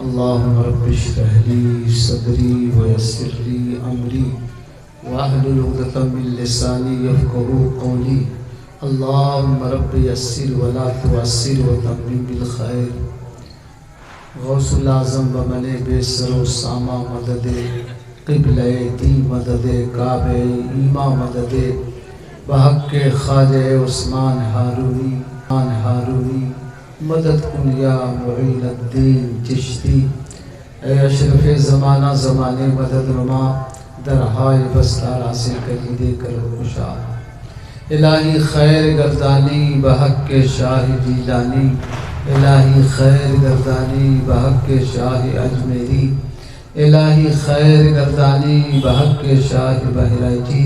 اللهم رب اشرح لي صدري ويسر لي امري واحلل عقدة من لساني يفقهوا قولي اللهم رب يسر ولا تعسر وتمم بالخير غوث الاعظم بمن بسر و ساما مدد قبلہ دی مدد کعبہ ایما مدد بحق خواجہ عثمان ہارونی مدد کن یا معین الدین چشتی اے اشرف زمانہ زمانے مدد نما درہائے بستار حاصل کلید کرم کشا الہی خیر گردانی بحق شاہ جیلانی الہی خیر گردانی بحق شاہ اجمیری الہی خیر گردانی بحق شاہ بہرائچی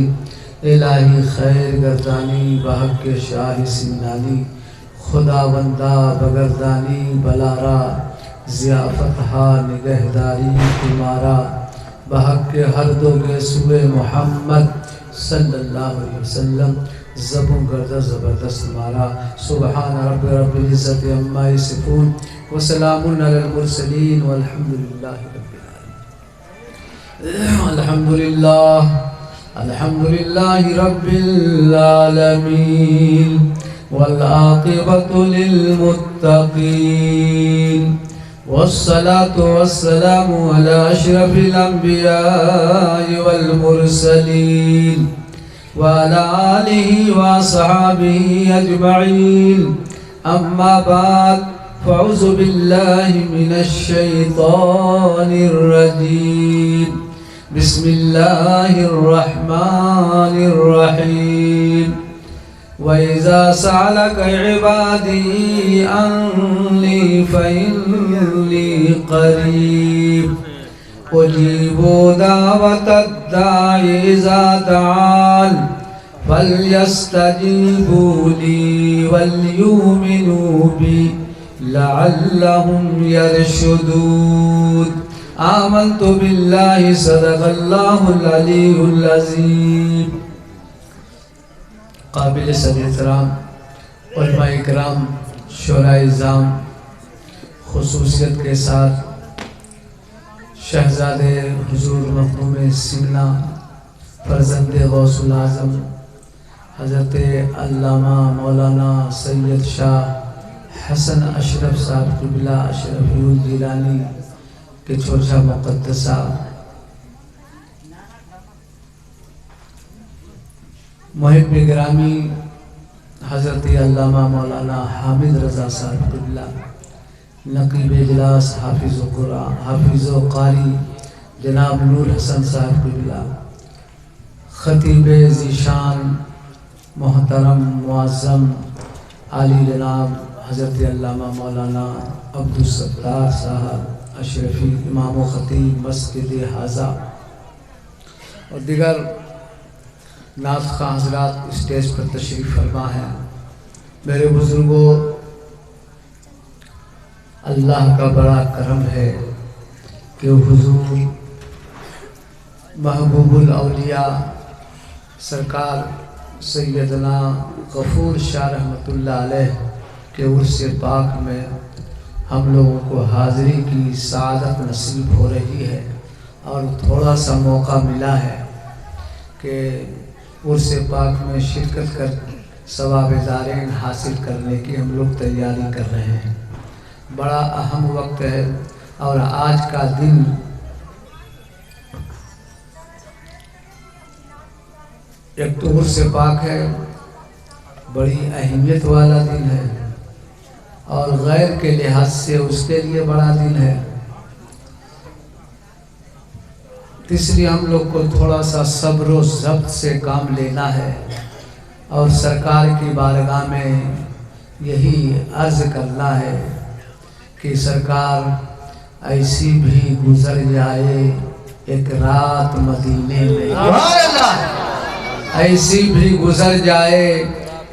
الہی خیر گردانی بحق شاہ سمنانی خدا بندہ بگردانی بلارا ضیافت ہا نگہداری تمہارا بحق ہر دو کے سوئے محمد صلی اللہ علیہ وسلم زبوں گردہ زبردست مارا سبحان رب العزت عما یصفون وسلام علی المرسلین والحمدللہ رب العالمین الحمدللہ رب العالمین والعاقبۃ للمتقین والصلاة والسلام علی اشرف الانبیاء والمرسلین وعلى آله وصحابه أجمعين أما بعد فأعوذ بالله من الشيطان الرجيم بسم الله الرحمن الرحيم وإذا سألك عبادي عني فإني قريب أجيب دعوة الداع إذا دعان فليستجيبوا لي وليؤمنوا بي لعلهم يرشدون آمنت بالله صدق الله العلي العظيم قابل صدر احترام علماء اکرام شورا اعظام خصوصیت کے ساتھ شہزادے حضور مخدوم سمنا فرزند غوث الاعظم حضرت علامہ مولانا سید شاہ حسن اشرف صاحب قبلہ اشرفی الجیلانی کے چھوٹا مقدسہ محب گرامی حضرت علامہ مولانا حامد رضا صاحب قبلہ نقیب اجلاس حافظ و قرآن حافظ و قاری جناب نور حسن صاحب قبلہ خطیب ذیشان محترم معظم عالی جناب حضرت علامہ مولانا عبدالستار صاحب اشرفی امام و خطیب مسجد حاضہ اور دیگر نعت خواہ حضرات اسٹیج پر تشریف فرما ہیں میرے بزرگوں اللہ کا بڑا کرم ہے کہ حضور محبوب الاولیاء سرکار سیدنا غفور شاہ رحمۃ اللہ علیہ کے عرس پاک میں ہم لوگوں کو حاضری کی سعادت نصیب ہو رہی ہے اور تھوڑا سا موقع ملا ہے کہ عرس پاک میں شرکت کر ثواب دارین حاصل کرنے کی ہم لوگ تیاری کر رہے ہیں بڑا اہم وقت ہے اور آج کا دن ایک تو عرس پاک ہے بڑی اہمیت والا دن ہے اور غیر کے لحاظ سے اس کے لیے بڑا دن ہے اس لیے ہم لوگ کو تھوڑا سا صبر و ضبط سے کام لینا ہے اور سرکار کی بارگاہ میں یہی عرض کرنا ہے کہ سرکار ایسی بھی گزر جائے ایک رات مدینے میں ایسی بھی گزر جائے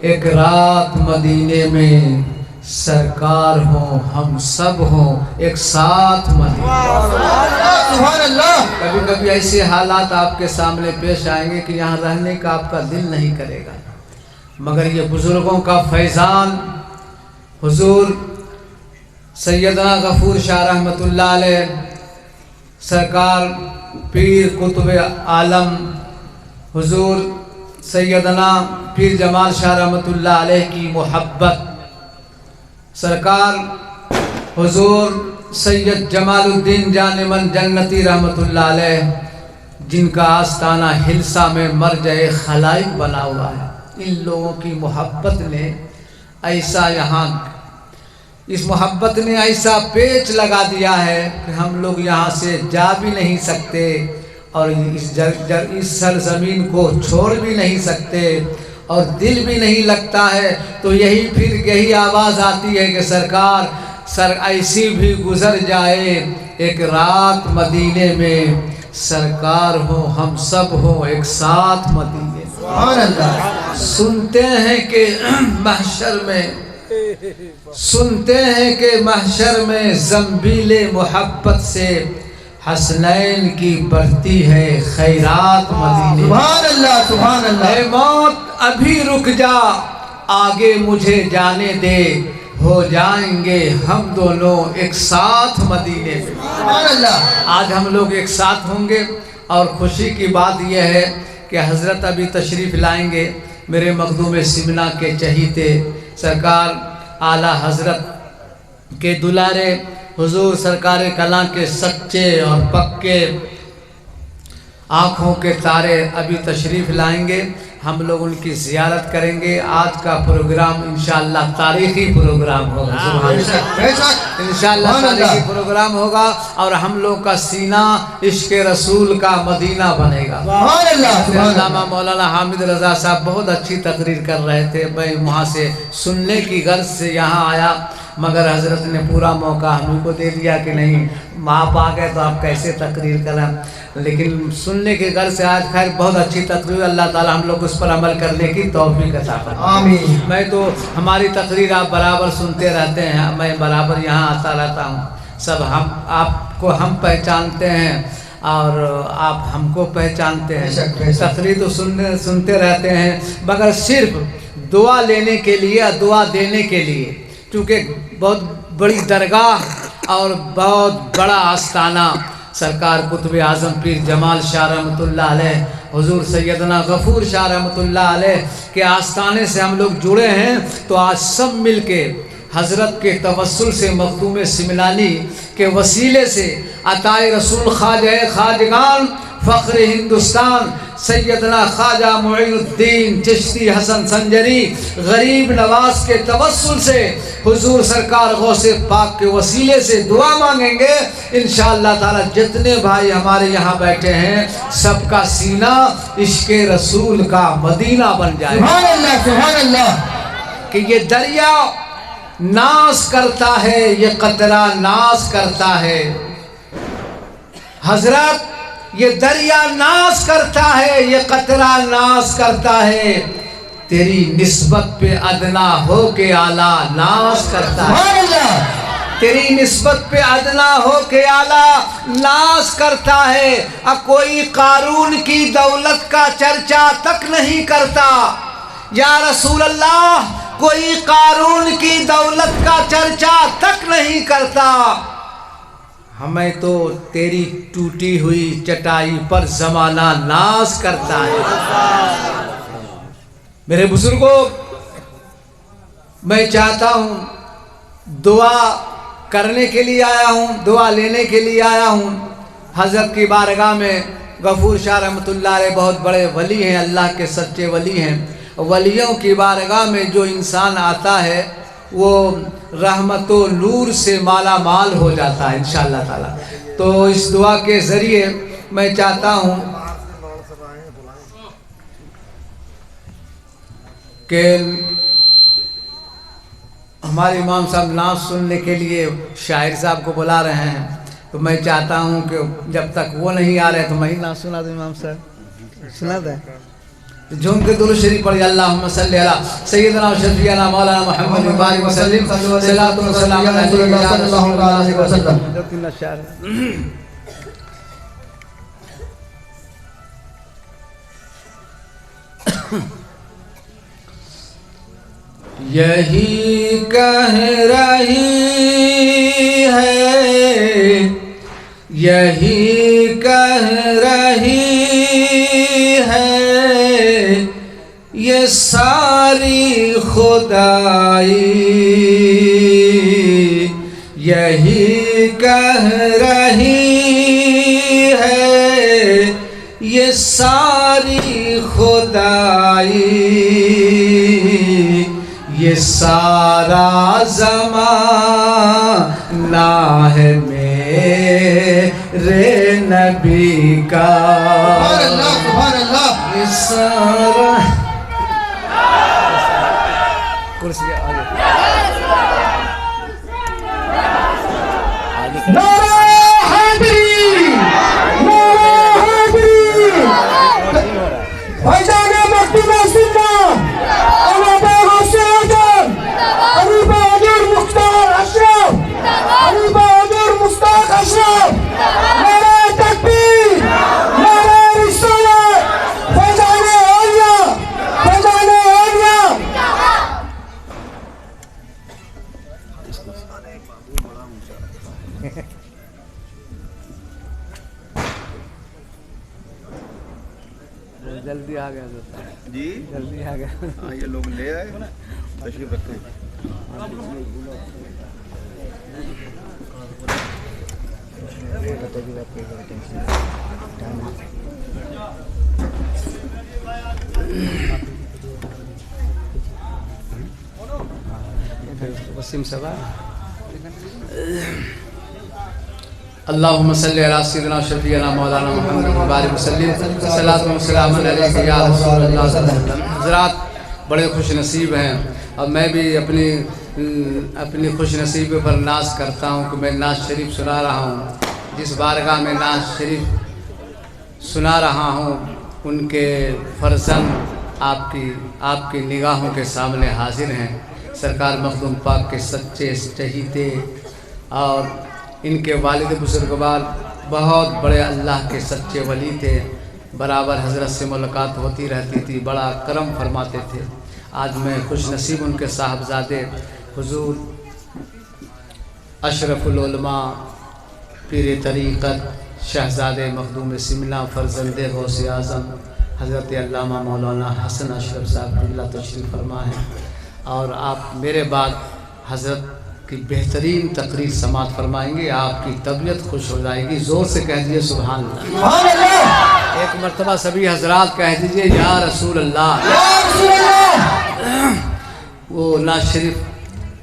ایک رات مدینے میں سرکار ہوں ہم سب ہوں ایک ساتھ مدینے کبھی کبھی ایسے حالات آپ کے سامنے پیش آئیں گے کہ یہاں رہنے کا آپ کا دل نہیں کرے گا مگر یہ بزرگوں کا فیضان حضور سیدنا غفور شاہ رحمۃ اللہ علیہ سرکار پیر قطب عالم حضور سیدنا پیر جمال شاہ رحمۃ اللہ علیہ کی محبت، سرکار حضور سید جمال الدین جان من جنتی رحمۃ اللہ علیہ جن کا آستانہ ہلسا میں مرجع خلائق بنا ہوا ہے، ان لوگوں کی محبت نے ایسا یہاں اس محبت نے ایسا پیچ لگا دیا ہے کہ ہم لوگ یہاں سے جا بھی نہیں سکتے اور اس سرزمین کو چھوڑ بھی نہیں سکتے اور دل بھی نہیں لگتا ہے۔ تو یہی آواز آتی ہے کہ سرکار ایسی بھی گزر جائے ایک رات مدینے میں، سرکار ہو ہم سب ہوں ایک ساتھ مدینے میں۔ سبحان اللہ۔ سنتے ہیں کہ محشر میں زنبیل محبت سے حسنین کی بڑھتی ہے خیرات مدینے۔ سبحان اللہ سبحان اللہ۔ اے موت ابھی رک جا، آگے مجھے جانے دے، ہو جائیں گے ہم دونوں ایک ساتھ مدینے میں۔ سبحان اللہ۔ آج ہم لوگ ایک ساتھ ہوں گے اور خوشی کی بات یہ ہے کہ حضرت ابھی تشریف لائیں گے، میرے مخدوم سمنا کے چہیتے سرکار اعلیٰ حضرت کے دلارے حضور سرکار کلاں کے سچے اور پکے آنکھوں کے تارے ابھی تشریف لائیں گے، ہم لوگ ان کی زیارت کریں گے۔ آج کا پروگرام انشاءاللہ تاریخی پروگرام ہوگا، انشاءاللہ تاریخی پروگرام ہوگا اور ہم لوگ کا سینہ عشق رسول کا مدینہ بنے گا۔ علامہ مولانا حامد رضا صاحب بہت اچھی تقریر کر رہے تھے، میں وہاں سے سننے کی غرض سے یہاں آیا، مگر حضرت نے پورا موقع ہم کو دے دیا کہ نہیں آپ آ گئے تو آپ کیسے تقریر کریں، لیکن سننے کے غرض سے آج خیر بہت اچھی تقریر، اللہ تعالی ہم لوگ اس پر عمل کرنے کی توفیق عطا فرمائے۔ آمین۔ میں تو ہماری تقریر آپ برابر سنتے رہتے ہیں، میں برابر یہاں آتا رہتا ہوں، سب آپ کو ہم پہچانتے ہیں اور آپ ہم کو پہچانتے ہیں، تقریر تو سنتے رہتے ہیں، مگر صرف دعا لینے کے لیے دعا دینے کے لیے، چونکہ بہت بڑی درگاہ اور بہت بڑا آستانہ سرکار قطب اعظم پیر جمال شاہ رحمۃ اللہ علیہ حضور سیدنا غفور شاہ رحمۃ اللہ علیہ کے آستانے سے ہم لوگ جڑے ہیں، تو آج سب مل کے حضرت کے توسل سے مخدوم سمنانی کے وسیلے سے عطائے رسول خواجہ خواجگان فخر ہندوستان سیدنا خواجہ معین الدین چشتی حسن سنجری غریب نواز کے توسل سے حضور سرکار غوث پاک کے وسیلے سے دعا مانگیں گے، انشاءاللہ تعالی جتنے بھائی ہمارے یہاں بیٹھے ہیں سب کا سینہ عشق رسول کا مدینہ بن جائے۔ سبحان اللہ سبحان اللہ۔ کہ یہ دریا ناز کرتا ہے، یہ قطرہ ناز کرتا ہے، حضرت یہ دریا ناز کرتا ہے، یہ قطرہ ناز کرتا ہے، تیری نسبت پہ ادنا ہو کے اعلیٰ ناز کرتا ہے، تیری نسبت پہ ادنا ہو کے اعلیٰ ناز کرتا ہے، کوئی قارون کی دولت کا چرچا تک نہیں کرتا، یا رسول اللہ کوئی قارون کی دولت کا چرچا تک نہیں کرتا، ہمیں تو تیری ٹوٹی ہوئی چٹائی پر زمانہ ناز کرتا ہے۔ میرے بزرگوں، میں چاہتا ہوں دعا کرنے کے لیے آیا ہوں، دعا لینے کے لیے آیا ہوں حضرت کی بارگاہ میں۔ غفور شاہ رحمۃ اللہ علیہ بہت بڑے ولی ہیں، اللہ کے سچے ولی ہیں، ولیوں کی بارگاہ میں جو انسان آتا ہے وہ رحمت و نور سے مالا مال ہو جاتا ہے انشاءاللہ تعالی۔ تو اس دعا کے ذریعے میں چاہتا ہوں کہ ہمارے امام صاحب نعت سننے کے لیے شاعر صاحب کو بلا رہے ہیں، تو میں چاہتا ہوں کہ جب تک وہ نہیں آ رہے تو میں ہی نعت سنا دوں۔ امام صاحب سنا دیں، جھوم کے درود شریف پڑھیے، اللہم صلی علی سیدنا و شفیعنا مولانا محمد وبارک وسلم، صلاۃ و سلام علی صلی اللہ علیہ وسلم۔ یہی کہہ رہی ہے، یہی کہہ رہی ہے یہ ساری خدائی، یہی کہہ رہی ہے یہ ساری خدائی، یہ سارا زمانہ ہے میرے نبی کا، سبحان اللہ سبحان اللہ۔ یہ سارا کرسی آگے نعرہ حیدری، نعرہ حیدری، بھائیجان مکتوم سنہ، ابو غوث اعظم، ابو بہادر مختار اشرف، ابو بہادر مشتاق اشرف، نعرہ تکبیر، نعرہ رسالت، فیضان اولیاء، فیضان اولیاء۔ جلدی آ گیا جی جلدی آ گیا ہاں یہ لوگ لے آئے تشریف رکھیں۔ وسیم صاحب اللہم صلی علی سیدنا شفیعنا مولانا محمد مبارک وسلم صلاۃ و سلام علیک یا رسول اللہ صلی اللہ علیہ وسلم۔ حضرات بڑے خوش نصیب ہیں، اور میں بھی اپنی خوش نصیبی پر ناز کرتا ہوں کہ میں ناز شریف سنا رہا ہوں۔ جس بارگاہ میں ناز شریف سنا رہا ہوں ان کے فرزند آپ کی نگاہوں کے سامنے حاضر ہیں۔ سرکار مخدوم پاک کے سچے چہیتے اور ان کے والد بزرگوار بہت بڑے اللہ کے سچے ولی تھے، برابر حضرت سے ملاقات ہوتی رہتی تھی، بڑا کرم فرماتے تھے۔ آج میں خوش نصیب ان کے صاحبزادے حضور اشرف العلماء پیر طریقت شہزادے مخدوم سملہ فرزند غوث اعظم حضرت علامہ مولانا حسن اشرف صاحب اللہ تشریف فرما ہے، اور آپ میرے بعد حضرت کی بہترین تقریر سماعت فرمائیں گے۔ آپ کی طبیعت خوش ہو جائے گی، زور سے کہہ دیجئے سبحان اللہ۔ سبحان اللہ، ایک مرتبہ سبھی حضرات کہہ دیجئے یا رسول اللہ۔ یا رسول اللہ۔ وہ نعت شریف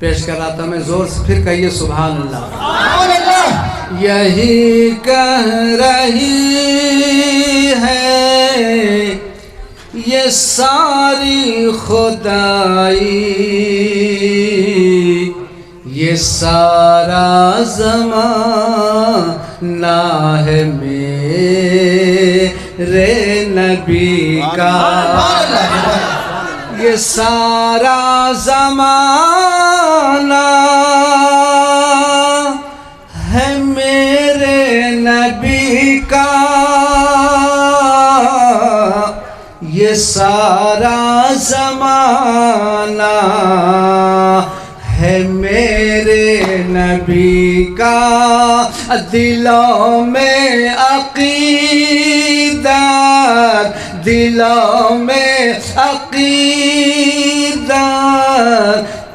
پیش کر رہا تھا میں، زور سے پھر کہیے سبحان اللہ۔ سبحان اللہ۔ یہی کہہ رہی ہے یہ ساری خدائی، یہ سارا زمانہ ہے میرے نبی کا، یہ سارا زمانہ ہے میرے نبی کا، یہ سارا زمانہ ہے میرے نبی کا، دلوں میں عقیدت، دلوں میں عقیدت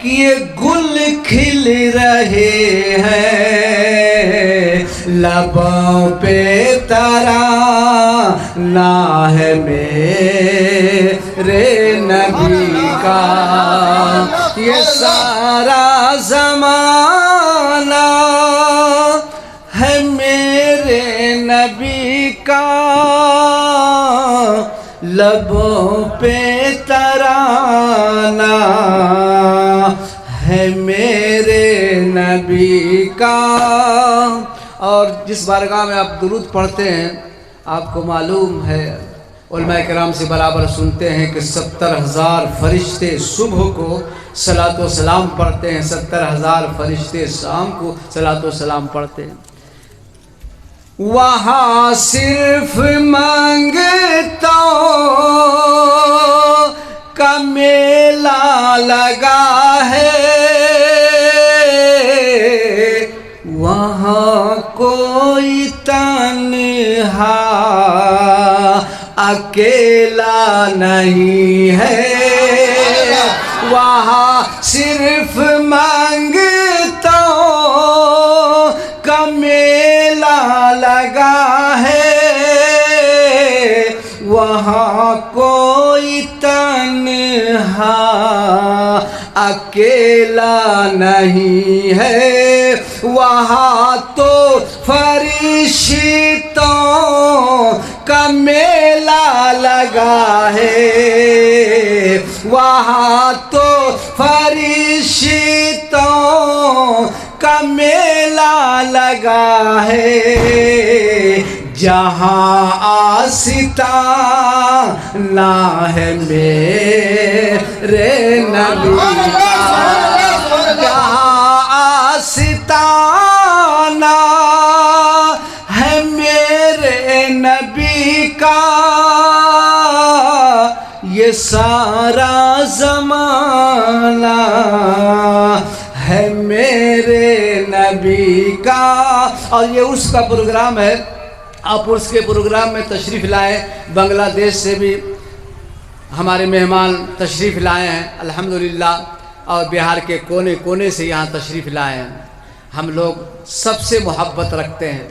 کہ گل کھل رہے ہیں، لبوں پہ ترانہ ہے میرے نبی کا، یہ سارا زمانہ ہے میرے نبی کا، لبوں پہ ترانہ ہے میرے نبی کا۔ اور جس بارگاہ میں آپ درود پڑھتے ہیں آپ کو معلوم ہے، علماء کرام سے برابر سنتے ہیں کہ 70,000 فرشتے صبح کو صلاۃ و سلام پڑھتے ہیں، 70,000 فرشتے شام کو صلاۃ و سلام پڑھتے ہیں۔ وہاں صرف مانگتا کا میلہ لگا ہے وہاں کوئی تنہا اکیلا نہیں ہے وہاں صرف منگتوں کا میلہ لگا ہے وہاں کوئی تنہا اکیلا نہیں ہے وہاں تو فرشتوں کا میلہ لگا ہے وہاں تو فرشتوں کا میلہ لگا ہے جہاں آستانہ ہے میرے نبی کا جہاں آستانہ ہے میرے نبی کا یہ سارا زمانہ ہے میرے نبی کا اور یہ اس کا پروگرام ہے آپ اس کے پروگرام میں تشریف لائے بنگلہ دیش سے بھی ہمارے مہمان تشریف لائے ہیں الحمدللہ اور بہار کے کونے کونے سے یہاں تشریف لائے ہیں ہم لوگ سب سے محبت رکھتے ہیں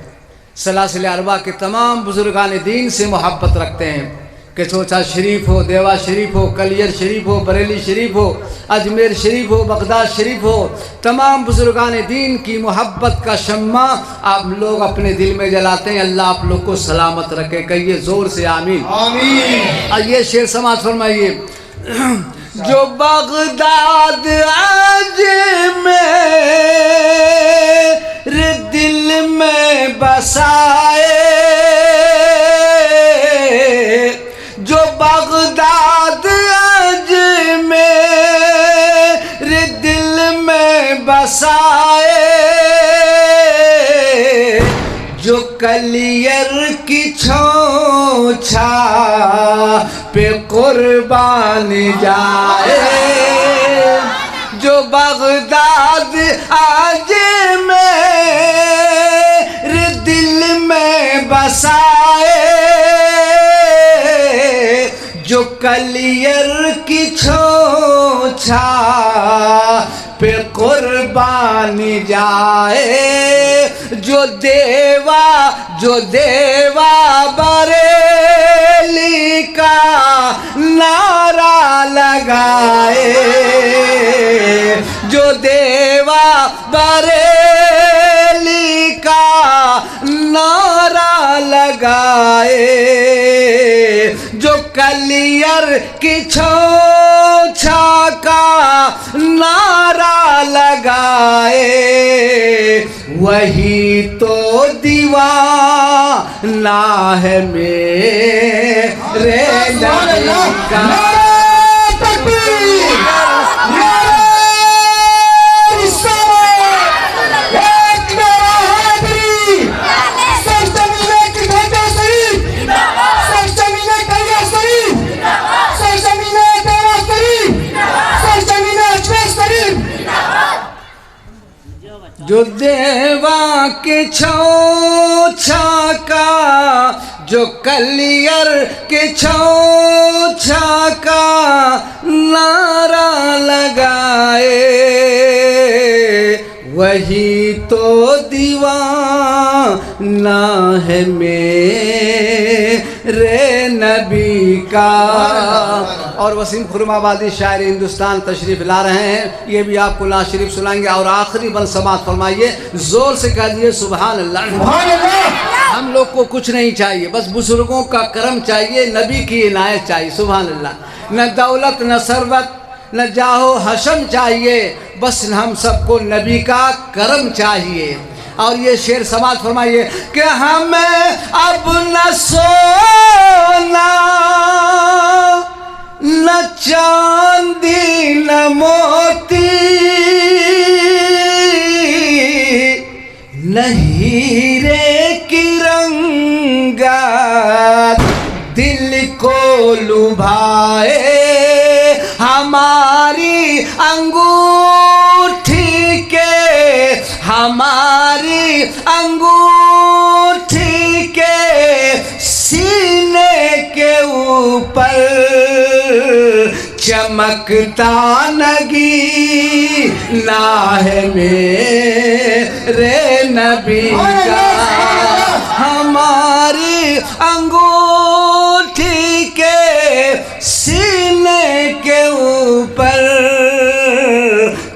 سلاسل اربعہ کے تمام بزرگان دین سے محبت رکھتے ہیں کہ چوچا شریف ہو دیوا شریف ہو کلیر شریف ہو بریلی شریف ہو اجمیر شریف ہو بغداد شریف ہو تمام بزرگان دین کی محبت کا شمع آپ لوگ اپنے دل میں جلاتے ہیں اللہ آپ لوگ کو سلامت رکھے کہیے زور سے آمین آمین یہ شعر سماعت فرمائیے جو بغداد اجمیر دل میں بسائے جو بغداد اجمیر دل میں بسائے جو کلیر کی چھوچھا پہ قربان جائے جو بغداد اجمیر دل میں بسائے جو کلیر کی چھوچھا پہ قربان جائے جو دیوا بریلی کا نعرہ لگائے جو دیوا بریلی کا نعرہ لگائے جو کلیر کی چھوچھا کا نعرہ لگائے وہی تو دیوانہ ہے میرے نبی کا جو دیوا کے چھوچھا کا جو کلیر کے چھوچھا کا نعرہ لگائے وہی تو دیوانہ ہے میرے نبی کا اور وسیم خرم آبادی شاعر ہندوستان تشریف لا رہے ہیں یہ بھی آپ کو نعت شریف سنائیں گے اور آخری بند سماعت فرمائیے زور سے کہہ دیے سبحان اللہ سبحان اللہ ہم لوگ کو کچھ نہیں چاہیے بس بزرگوں کا کرم چاہیے نبی کی عنایت چاہیے سبحان اللہ نہ دولت نہ ثروت نہ جاہو حشم چاہیے بس ہم سب کو نبی کا کرم چاہیے اور یہ شعر سماعت فرمائیے کہ ہمیں اب نہ سونا نہ چاندی نہ موتی نہ ہیرے کی رنگت دل کو لبھائے हमारी अंगूठी के, हमारी अंगूठी के सीने के ऊपर चमकता नगी ना है मेरे नबी का। हमारी अंगूठी के सीने के ऊपर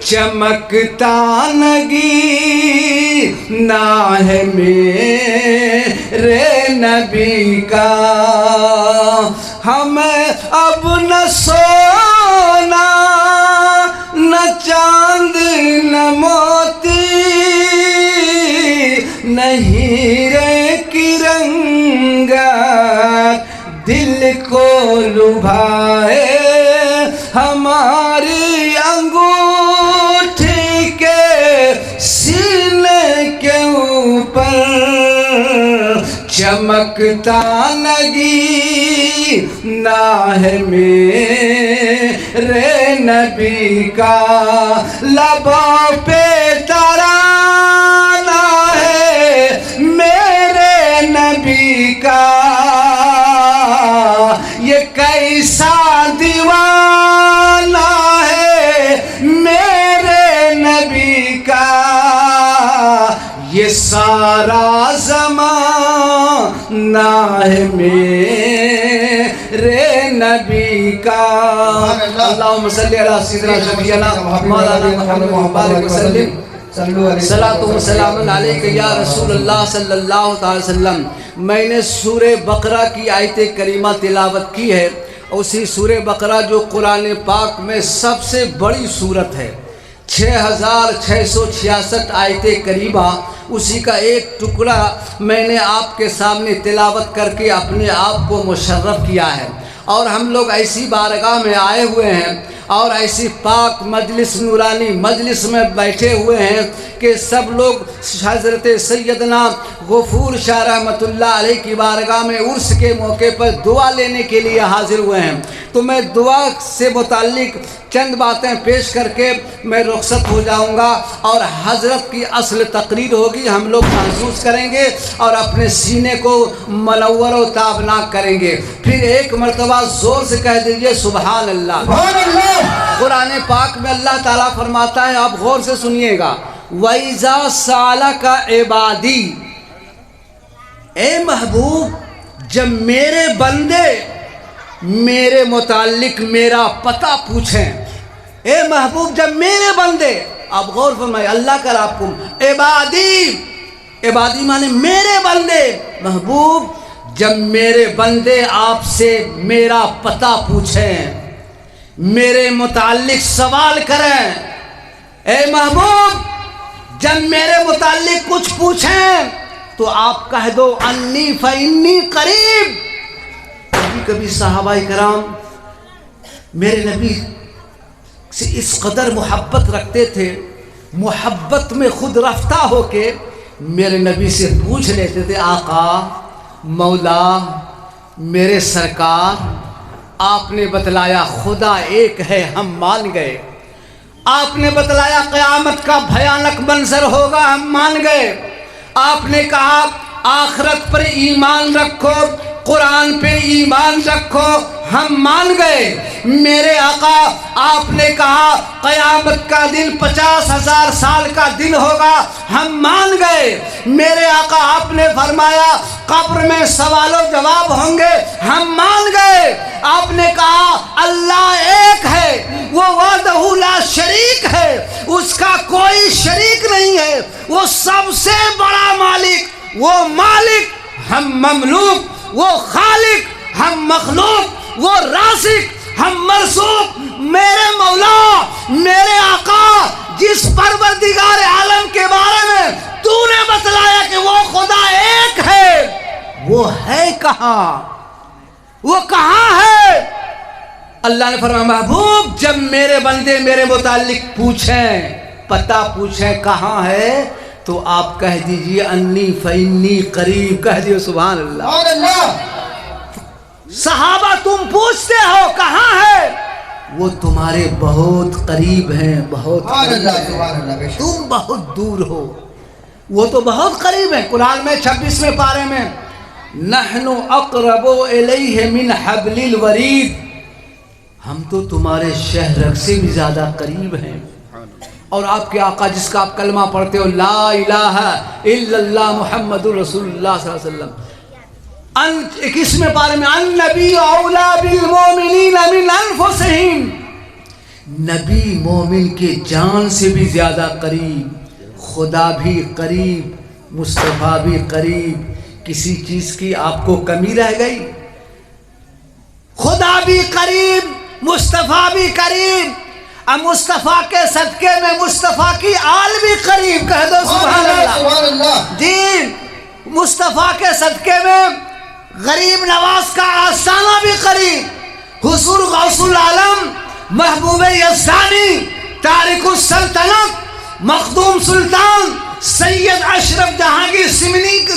चमकता नगी ना है मेरे नबी का। हमें अब न सोना न चांद न मोती, नहीं रे की रंगत दिल को लुभाए। हमारी अंगूठी के सीने के ऊपर चमकता नगी ना है मेरे नबी का। लबों पे तराना है मेरे नबी का, ये कैसा दीवाना है मेरे नबी का। ये सारा ज़माना है मेरे नबी का। अल्लाहुम्मा सल्ली अला सय्यिदिना शफीअना मौलाना मुहम्मद मुबारक वसल्लम सल्लल्लाहु अलैहि या रसूल अल्लाह सल्लल्लाहु अलैहि वसल्लम। मैंने सूरे बकरा की आयत करीमा तिलावत की है। उसी सूरे बकरा जो कुरान पाक में सबसे बड़ी सूरत है, 6666 आयत करीमा, उसी का एक टुकड़ा मैंने आपके सामने तिलावत करके अपने आप को मुशर्रफ किया है। और हम लोग ऐसी बारगाह में आए हुए हैं और ऐसी पाक मजलिस नूरानी मजलिस में बैठे हुए हैं कि सब लोग हज़रत सैयदना गफूर शाह रहमतुल्लाह अलैह की बारगाह में उर्स के मौके पर दुआ लेने के लिए हाजिर हुए हैं। तो मैं दुआ से मुताल्लिक चंद बातें पेश करके मैं रुखसत हो जाऊंगा और हज़रत की असल तकरीर होगी, हम लोग महसूस करेंगे और अपने सीने को मनव्वर व ताबनाक करेंगे। फिर एक मरतबा ज़ोर से कह दीजिए सुभान अल्लाह। कुरान पाक में अल्लाह ताला फरमाता है, आप गौर से सुनिएगा, वैज़ा सालका इबादी, ए महबूब जब मेरे बंदे मेरे मुताल्लिक मेरा पता पूछें, ए महबूब जब मेरे बंदे, आप गौर फरमाइए अल्लाह का आपको इबादी, इबादी माने मेरे बंदे, महबूब जब मेरे बंदे आपसे मेरा पता पूछें, मेरे मुताल्लिक सवाल करें, ए महबूब जब मेरे मुताल्लिक कुछ पूछें तो आप कह दो अन्नी फ़इन्नी करीब। कभी कभी सहाबाए कराम मेरे नबी से इस कदर मोहब्बत रखते थे, मोहब्बत में खुद रफ्ता होके मेरे नबी से पूछ लेते थे, आका मौला मेरे सरकार, आपने बतलाया खुदा एक है, हम मान गए। आपने बतलाया क़यामत का भयानक मंजर होगा, हम मान गए। आपने कहा आखिरत पर ईमान रखो, कुरान पे ईमान रखो, हम मान गए। मेरे आका आपने कहा क़यामत का दिन 50,000 साल का दिन होगा, हम मान गए। मेरे आका आपने फरमाया कब्र में सवालों जवाब होंगे, हम मान गए। आपने कहा अल्लाह एक है, वो वहदहू ला शरीक है, उसका कोई शरीक नहीं है, वो सबसे बड़ा मालिक, वो मालिक, हम ममलूक, वो खालिक, हम मखलूक, वो रासिक, हम मरसूक। मेरे मौला मेरे आका जिस परवरदिगार आलम के बारे में तूने बतलाया कि वो खुदा एक है, वो है कहाँ, वो कहाँ है? अल्लाह ने फरमाया महबूब जब मेरे बंदे मेरे मुताल्लिक पूछें, पता पूछें कहाँ है, तो आप कह दीजिए अन्नी फ़इन्नी करीब, कह दिए सुभान अल्लाह। सहाबा तुम पूछते हो कहाँ है, وہ تمہارے بہت قریب ہیں، بہت سبحان قریب اللہ ہیں۔ سبحان اللہ بے شک تم بہت دور ہو، وہ تو بہت قریب ہیں۔ قرآن میں 26ویں پارے میں نحن اقرب الیہ من حبل الورید، ہم تو تمہارے شہرک سے بھی زیادہ قریب ہیں۔ اور آپ کے آقا جس کا آپ کلمہ پڑھتے ہو لا الہ الا اللہ محمد رسول اللہ صلی اللہ علیہ وسلم، 21ویں پارے میں النبی اولا بالمومنین من انفسہم، نبی مومن کے جان سے بھی زیادہ قریب، خدا بھی قریب، مصطفیٰ بھی قریب، کسی چیز کی آپ کو کمی رہ گئی؟ خدا بھی قریب، مصطفیٰ بھی قریب، اب مصطفیٰ کے صدقے میں مصطفیٰ کی آل بھی قریب، کہہ دو سبحان اللہ۔ سبحان اللہ جی مصطفیٰ کے صدقے میں غریب نواز کا آستانہ بھی قریب، حضور غوث العالم محبوب یزدانی تارک السلطنت مخدوم سلطان سید اشرف جہانگیر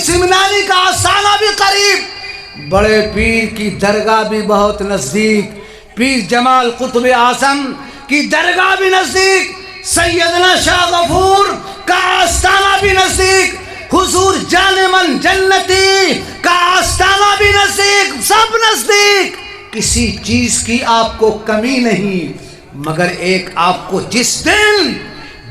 سمنانی کا آستانہ بھی قریب، بڑے پیر کی درگاہ بھی بہت نزدیک، پیر جمال قطب اعظم کی درگاہ بھی نزدیک، سیدنا شاہ غفور کا آستانہ بھی نزدیک، حضور جان من جنتی کا آستانہ بھی نزدیک، سب نزدیک، کسی چیز کی آپ کو کمی نہیں، مگر ایک آپ کو جس دن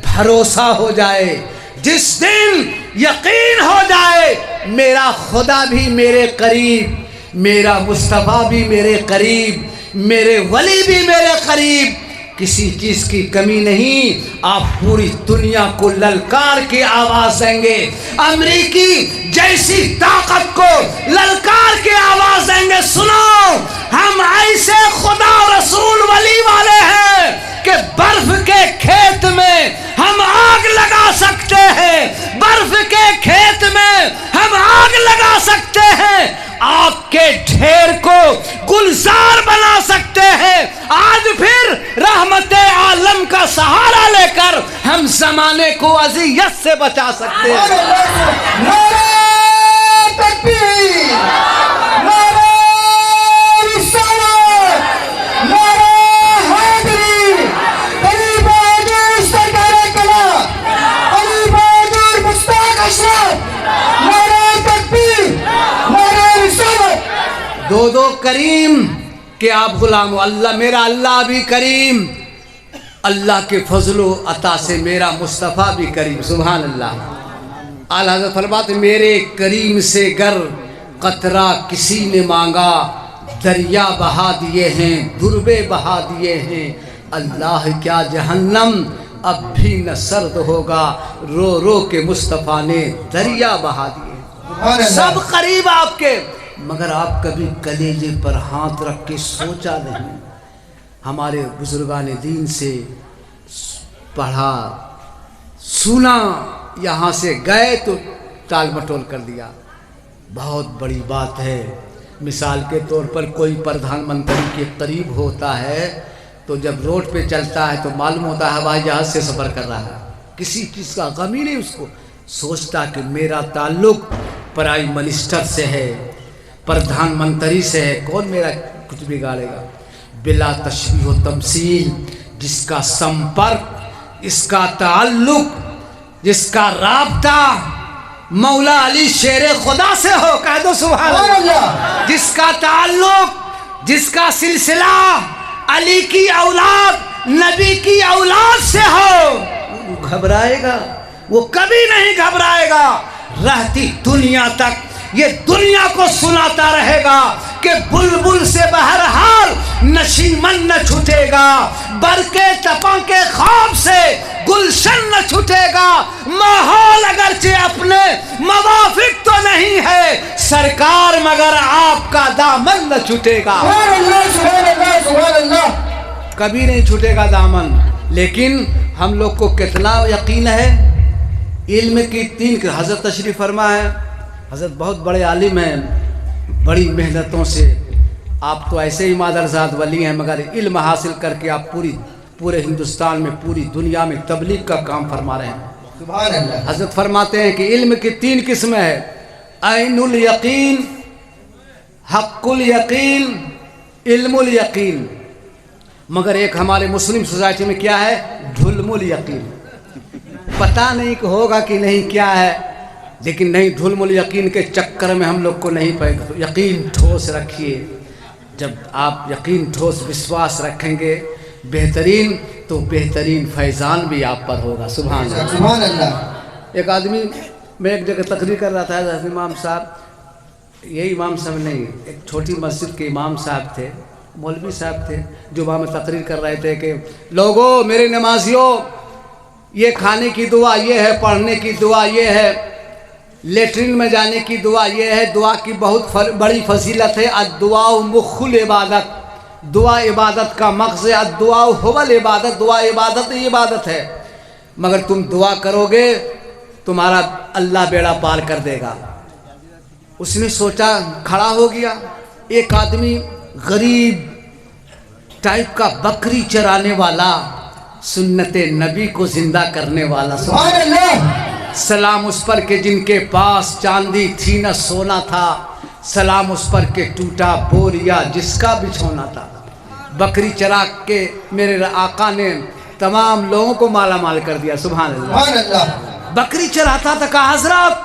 بھروسہ ہو جائے، جس دن یقین ہو جائے میرا خدا بھی میرے قریب، میرا مصطفیٰ بھی میرے قریب، میرے ولی بھی میرے قریب، کسی چیز کی کمی نہیں، آپ پوری دنیا کو للکار کی آواز دیں گے، امریکی جیسی طاقت کو للکار کی آواز دیں گے، سنو ہم ایسے خدا رسول ولی والے ہیں کہ برف کے کھیت میں ہم آگ لگا سکتے ہیں، برف کے کھیت میں ہم آگ لگا سکتے ہیں، آگ کے ڈھیر کو گلزار بنا سکتے ہیں، آج پھر رحمت عالم کا سہارا لے کر ہم زمانے کو اذیت سے بچا سکتے ہیں۔ نعرہ تکبیر، نعرہ رسالت، نعرہ حیدری، قریب حضور سرکار کلا، قریب حضور مشتاق اشرف، نعرہ تکبیر، نعرہ رسالت۔ دو کریم کہ آپ غلام ہو، اللہ میرا اللہ بھی کریم، اللہ کے فضل و عطا سے میرا مصطفیٰ بھی کریم، سبحان اللہ۔ اعلیٰ حضرت فرماتے میرے کریم سے گر قطرہ کسی نے مانگا، دریا بہا دیے ہیں، دربے بہا دیے ہیں، اللہ کیا جہنم اب بھی نہ سرد ہوگا، رو رو کے مصطفیٰ نے دریا بہا دیے، سب قریب آپ کے، مگر آپ کبھی کلیجے پر ہاتھ رکھ کے سوچا نہیں؟ ہمارے بزرگان دین سے پڑھا سنا، یہاں سے گئے تو ٹال مٹول کر دیا، بہت بڑی بات ہے۔ مثال کے طور پر کوئی پردھان منتری کے قریب ہوتا ہے تو جب روڈ پہ چلتا ہے تو معلوم ہوتا ہے ہوائی جہاز سے سفر کر رہا ہے، کسی چیز کا غم ہی نہیں اس کو، سوچتا کہ میرا تعلق پرائم منسٹر سے ہے، پردھان منتری سے ہے، کون میرا کچھ بگاڑے گا؟ بلا تشبیہ و تمثیل، جس کا سمپرک، اس کا تعلق، جس کا رابطہ مولا علی شیر خدا سے ہو، کہہ دو سبحان اللہ، جس کا تعلق، جس کا سلسلہ علی کی اولاد، نبی کی اولاد سے ہو، وہ گھبرائے گا؟ وہ کبھی نہیں گھبرائے گا، رہتی دنیا تک یہ دنیا کو سناتا رہے گا کہ بلبل سے بہرحال نشیمن نہ چھوٹے گا، برکے تپاں کے خواب سے گلشن نہ چھوٹے گا، ماحول اگرچہ اپنے موافق تو نہیں ہے سرکار، مگر آپ کا دامن نہ چھوٹے گا، سبحان اللہ سبحان اللہ سبحان اللہ، کبھی نہیں چھوٹے گا دامن۔ لیکن ہم لوگ کو کتنا یقین ہے؟ علم کی 3 حضرت تشریف فرما ہے، حضرت بہت بڑے عالم ہیں، بڑی محنتوں سے، آپ تو ایسے ہی مادرزاد ولی ہیں، مگر علم حاصل کر کے آپ پورے ہندوستان میں، پوری دنیا میں تبلیغ کا کام فرما رہے ہیں۔ سبحان اللہ۔ حضرت فرماتے ہیں کہ علم کی 3 قسمیں ہے، عین الیقین، حق الیقین، علم الیقین۔ मगर एक हमारे मुस्लिम सोसाइटी में क्या है, ढुलमुल यकीन। पता नहीं कि होगा कि नहीं क्या है, लेकिन नहीं, ढुलमुल यकीन के चक्कर में हम लोग को नहीं पड़े। यकीन ठोस रखिए। जब आप यकीन ठोस विश्वास रखेंगे बेहतरीन, तो बेहतरीन फैज़ान भी आप पर होगा। सुभान अल्लाह, सुभान अल्लाह। एक आदमी, मैं एक जगह तकरीर कर रहा था, इमाम साहब, यही इमाम साहब नहीं, एक छोटी मस्जिद के इमाम साहब थे, मौलवी साहब थे, जो वहाँ में तकरीर कर रहे थे कि लोगों, मेरे नमाजियों, ये खाने की दुआ ये है, पढ़ने की दुआ ये है, लेटरिन में जाने की दुआ ये है, दुआ की बहुत बड़ी फजीलत है। अद्दुआ मुख्खुल इबादत, दुआ इबादत का मक़सद, अद्दुआ हुवल इबादत, दुआ इबादत ही इबादत है। मगर तुम दुआ करोगे तुम्हारा अल्लाह बेड़ा पार कर देगा। उसने सोचा, खड़ा हो गया। एक आदमी गरीब टाइप का, बकरी चराने वाला, सुन्नते नबी को जिंदा करने वाला, सुभान अल्लाह। सलाम उस पर के जिनके पास चांदी थी न सोना था, सलाम उस पर के टूटा बोरिया जिसका बिछौना था। बकरी चरा के मेरे आका ने तमाम लोगों को माला माल कर दिया। सुभान अल्लाह, सुभान अल्लाह। बकरी चराता था। कहा, हजरत,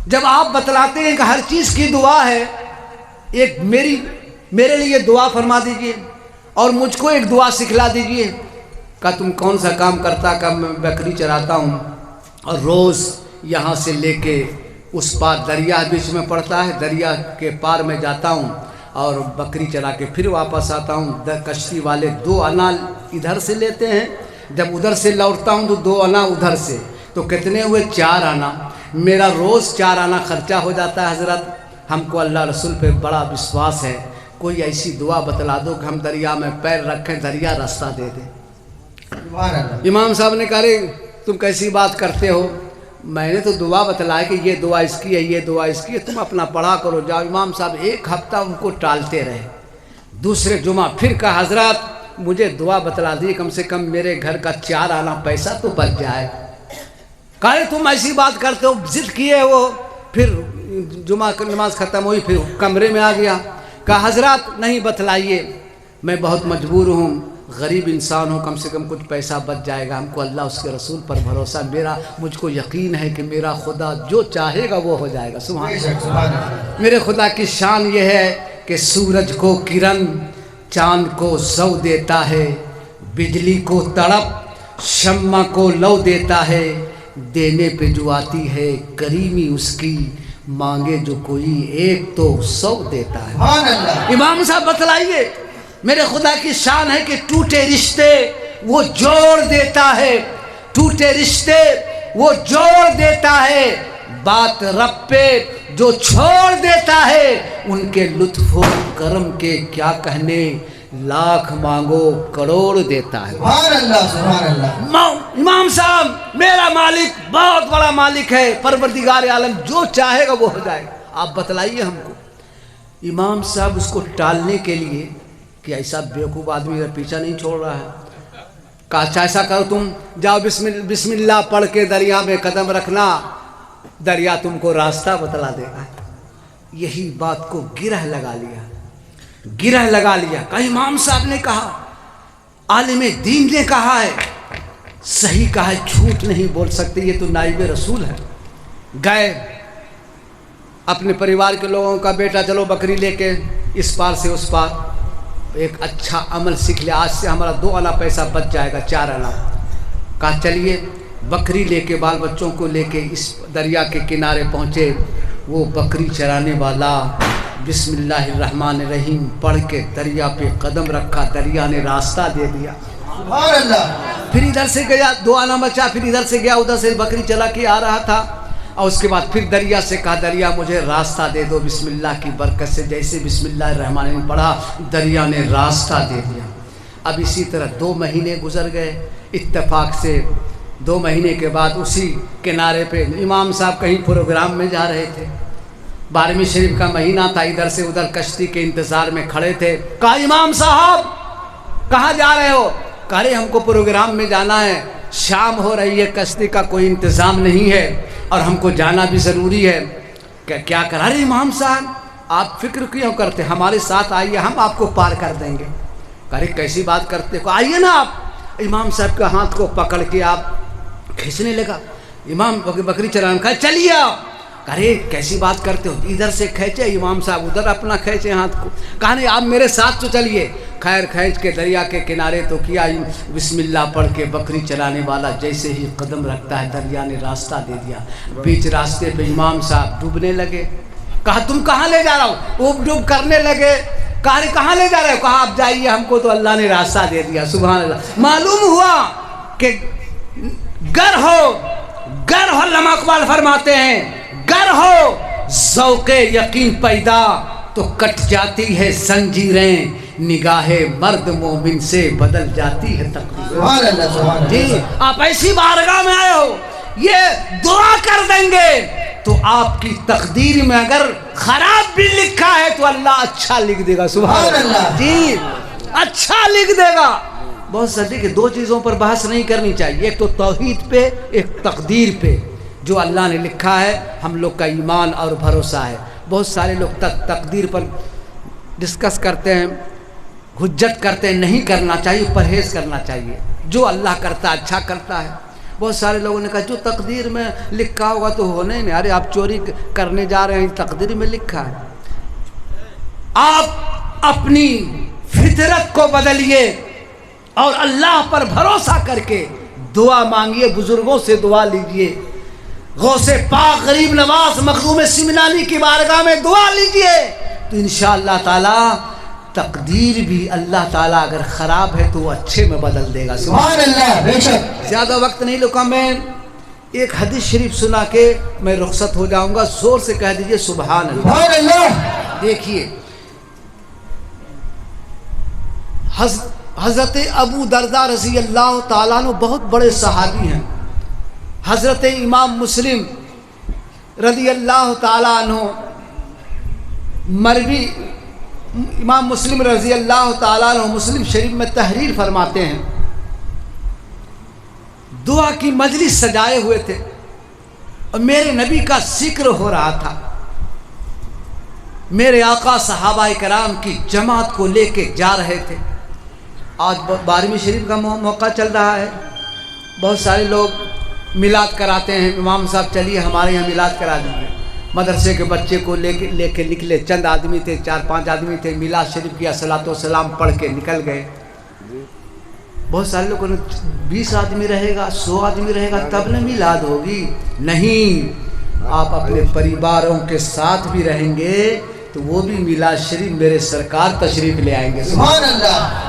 जब आप बतलाते हैं कि हर चीज़ की दुआ है, एक मेरे लिए दुआ फरमा दीजिए और मुझको एक दुआ सिखला दीजिए। कहा, तुम कौन सा काम करता? का मैं बकरी चराता हूँ और रोज़ यहाँ से लेके उस पार, दरिया बीच में पड़ता है, दरिया के पार में जाता हूँ और बकरी चरा के फिर वापस आता हूँ। कश्ती वाले 2 आना इधर से लेते हैं, जब उधर से लौटता हूँ तो 2 आना उधर से, तो कितने हुए? 4 आना। मेरा रोज़ 4 आना खर्चा हो जाता है। हज़रत, हमको अल्लाह रसूल पे बड़ा विश्वास है, कोई ऐसी दुआ बतला दो कि हम दरिया में पैर रखें, दरिया रास्ता दे दे। सुभान अल्लाह। इमाम साहब ने कहा, तुम कैसी बात करते हो? मैंने तो दुआ बतलाया कि ये दुआ इसकी है, ये दुआ इसकी है, तुम अपना पढ़ा करो, जाओ। इमाम साहब 1 हफ्ता उनको टालते रहे। दूसरे जुमा फिर कहा, हजरत मुझे दुआ बतला दी, कम से कम मेरे घर का 4 आना पैसा तो बच जाए। कहा, तुम ऐसी बात करते हो, जिद किए वो। फिर जुमा की नमाज ख़त्म हुई, फिर कमरे में आ गया। कहा, हजरत नहीं बतलाइए, मैं बहुत मजबूर हूँ, गरीब इंसान हूँ, कम से कम कुछ पैसा बच जाएगा। हमको अल्लाह उसके रसूल पर भरोसा, मुझको यकीन है कि मेरा खुदा जो चाहेगा वो हो जाएगा। सुभान अल्लाह। मेरे खुदा की शान ये है कि सूरज को किरण, चांद को ज़ौ देता है, बिजली को तड़प, शम्मा को लौ देता है, देने पे जो आती है करीमी उसकी, मांगे जो कोई एक तो 100 देता है। सुभान अल्लाह। इमाम साहब बतलाइए, मेरे खुदा की शान है कि टूटे रिश्ते वो जोड़ देता है, टूटे रिश्ते वो जोड़ देता है, बात रब पे जो छोड़ देता है, उनके लुत्फ़ो करम के क्या कहने, लाख मांगो करोड़ देता है। सुभान अल्लाह, सुभान अल्लाह। इमाम साहब, मेरा मालिक बहुत बड़ा मालिक है, परवरदिगार आलम, जो चाहेगा वो हो जाएगा। आप बतलाइए हमको। इमाम साहब उसको टालने के लिए कि ऐसा बेवकूफ़ आदमी मेरा पीछा नहीं छोड़ रहा है, कहा, अच्छा ऐसा करो, तुम जाओ बिस्मिल्लाह पढ़ के दरिया में कदम रखना, दरिया तुमको रास्ता बतला देगा। यही बात को गिरह लगा लिया। कहा, इमाम साहब ने कहा, आलिम दीन ने कहा है, सही कहा है, झूठ नहीं बोल सकते, ये तो नाइब रसूल है। गए अपने परिवार के लोगों का, बेटा चलो बकरी लेके इस पार से उस पार, एक अच्छा अमल सीख लिया, आज से हमारा 2 आना पैसा बच जाएगा, 4 आना। कहा, चलिए बकरी लेके, बाल बच्चों को लेके इस दरिया के किनारे पहुँचे। वो बकरी चराने वाला बिस्मिल्लाहिर्रहमानिर्रहीम पढ़ के दरिया पे कदम रखा, दरिया ने रास्ता दे दिया। सुभान अल्लाह। फिर इधर से गया, 2 आना बचा, फिर इधर से गया, उधर से बकरी चला के आ रहा था, और उसके बाद फिर दरिया से कहा, दरिया मुझे रास्ता दे दो बिस्मिल्लाह की बरकत से। जैसे बिस्मिल्लाहिर्रहमानिर्रहीम पढ़ा, दरिया ने रास्ता दे दिया। अब इसी तरह 2 महीने गुजर गए। इत्तेफाक से 2 महीने के बाद उसी किनारे पे इमाम साहब कहीं प्रोग्राम में जा रहे थे, 12वीं शरीफ का महीना था, इधर से उधर कश्ती के इंतज़ार में खड़े थे। कहा, इमाम साहब कहाँ जा रहे हो? कह रहे, हमको प्रोग्राम में जाना है, शाम हो रही है, कश्ती का कोई इंतज़ाम नहीं है और हमको जाना भी ज़रूरी है। क्या करा रहे इमाम साहब, आप फिक्र क्यों करते, हमारे साथ आइए, हम आपको पार कर देंगे। अरे कैसी बात करते हो, आइए ना आप। इमाम साहब के हाथ को पकड़ के आप खींचने लगा। इमाम बकरी चलाने का चलिए आप। अरे कैसी बात करते हो, इधर से खींचे, इमाम साहब उधर अपना खींचे हाथ को। कहा नहीं आप मेरे साथ तो चलिए। खैर खींच के दरिया के किनारे तो किया, बिस्मिल्लाह पढ़ के बकरी चलाने वाला जैसे ही कदम रखता है दरिया ने रास्ता दे दिया। बीच रास्ते पे इमाम साहब डूबने लगे। कहा तुम कहाँ ले जा रहा हो, ऊब डूब करने लगे। कहा कहाँ ले जा रहे हो, कहा आप जाइए, हमको तो अल्लाह ने रास्ता दे दिया। सुभान अल्लाह। मालूम हुआ कि गर हो अल्लामा इकबाल फरमाते हैं, गर हो ज़ौक़े यकीन पैदा तो कट जाती है जंजीरें, निगाहे मर्द मोमिन से बदल जाती है तकदीर। सुभान अल्लाह, सुभान अल्लाह। जी आप ऐसी बारगाह में आए हो, ये दुआ कर देंगे तो आपकी तकदीर में अगर खराब भी लिखा है तो अल्लाह अच्छा लिख देगा। सुभान अल्लाह। जी अच्छा लिख देगा। बहुत सदी के दो चीज़ों पर बहस नहीं करनी चाहिए, एक तो तौहीद पे, एक तकदीर पे। जो अल्लाह ने लिखा है हम लोग का ईमान और भरोसा है। बहुत सारे लोग तकदीर पर डिस्कस करते हैं, हुज्जत करते हैं, नहीं करना चाहिए, परहेज़ करना चाहिए। जो अल्लाह करता है अच्छा करता है। बहुत सारे लोगों ने कहा जो तकदीर में लिखा होगा तो होना ही नहीं। अरे आप चोरी करने जा रहे हैं, तकदीर में लिखा है। आप अपनी फितरत को बदलिए और अल्लाह पर भरोसा करके दुआ मांगिए, बुजुर्गों से दुआ लीजिए। गौसे पाक गरीब नवाज मखदूम सिमनानी की बारगाह में दुआ लीजिए तो इंशाअल्लाह ताला तकदीर भी अल्लाह ताला अगर ख़राब है तो वो अच्छे में बदल देगा। सुभान अल्लाह। बेशक ज़्यादा वक्त नहीं लुका, मैं एक हदीस शरीफ सुना के मैं रुखसत हो जाऊंगा। जोर से कह दीजिए सुभान अल्लाह। सुभान अल्लाह। देखिए हज़रत अबू दरदा रज़ी अल्लाह ताला अन्हु बहुत बड़े सहाबी हैं। हज़रत इमाम मुस्लिम रज़ी अल्लाह ताला अन्हु मरवी, इमाम मुस्लिम रज़ी अल्लाह ताला अन्हु मुस्लिम शरीफ में तहरीर फरमाते हैं, दुआ की मजलिस सजाए हुए थे और मेरे नबी का जिक्र हो रहा था। मेरे आका सहाबा कराम की जमात को लेके जा रहे थे। आज 12वीं शरीफ का मौका चल रहा है, बहुत सारे लोग मिलाद कराते हैं। इमाम साहब चलिए हमारे यहाँ मिलाद करा दीजिए। मदरसे के बच्चे को लेके निकले, चंद आदमी थे, 4-5 आदमी थे, मिलाद शरीफ किया, सलातो सलाम पढ़ के निकल गए। बहुत सारे लोगों ने 20 आदमी रहेगा, 100 आदमी रहेगा तब न मिलाद होगी। नहीं, आप अपने परिवारों के साथ भी रहेंगे तो वो भी मिलाद शरीफ मेरे सरकार तशरीफ ले आएंगे। सुभान अल्लाह।